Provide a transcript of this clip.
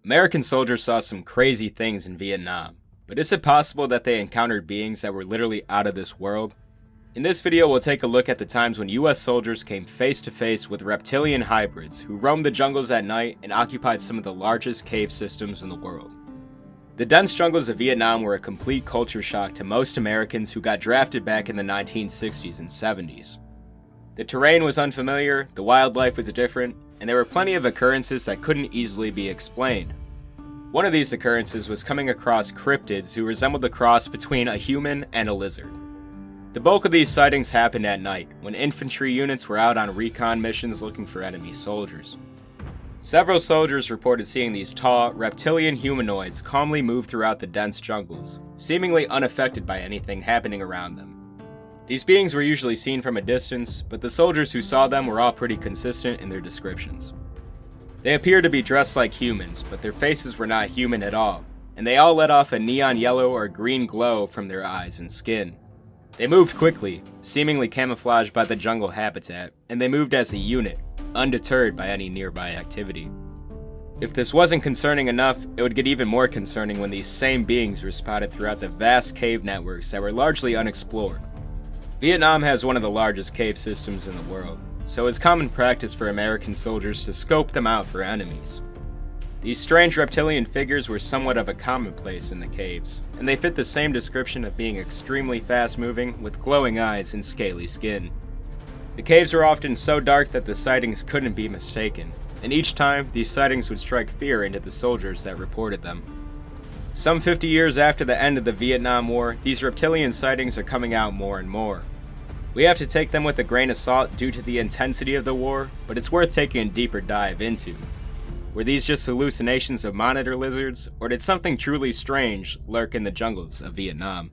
American soldiers saw some crazy things in Vietnam, but is it possible that they encountered beings that were literally out of this world? In this video, we'll take a look at the times when US soldiers came face to face with reptilian hybrids who roamed the jungles at night and occupied some of the largest cave systems in the world. The dense jungles of Vietnam were a complete culture shock to most Americans who got drafted back in the 1960s and 70s. The terrain was unfamiliar, the wildlife was different, and there were plenty of occurrences that couldn't easily be explained. One of these occurrences was coming across cryptids who resembled a cross between a human and a lizard. The bulk of these sightings happened at night, when infantry units were out on recon missions looking for enemy soldiers. Several soldiers reported seeing these tall, reptilian humanoids calmly move throughout the dense jungles, seemingly unaffected by anything happening around them. These beings were usually seen from a distance, but the soldiers who saw them were all pretty consistent in their descriptions. They appeared to be dressed like humans, but their faces were not human at all, and they all let off a neon yellow or green glow from their eyes and skin. They moved quickly, seemingly camouflaged by the jungle habitat, and they moved as a unit, undeterred by any nearby activity. If this wasn't concerning enough, it would get even more concerning when these same beings were spotted throughout the vast cave networks that were largely unexplored. Vietnam has one of the largest cave systems in the world, so it's common practice for American soldiers to scope them out for enemies. These strange reptilian figures were somewhat of a commonplace in the caves, and they fit the same description of being extremely fast-moving with glowing eyes and scaly skin. The caves were often so dark that the sightings couldn't be mistaken, and each time these sightings would strike fear into the soldiers that reported them. Some 50 years after the end of the Vietnam War, these reptilian sightings are coming out more and more. We have to take them with a grain of salt due to the intensity of the war, but it's worth taking a deeper dive into. Were these just hallucinations of monitor lizards, or did something truly strange lurk in the jungles of Vietnam?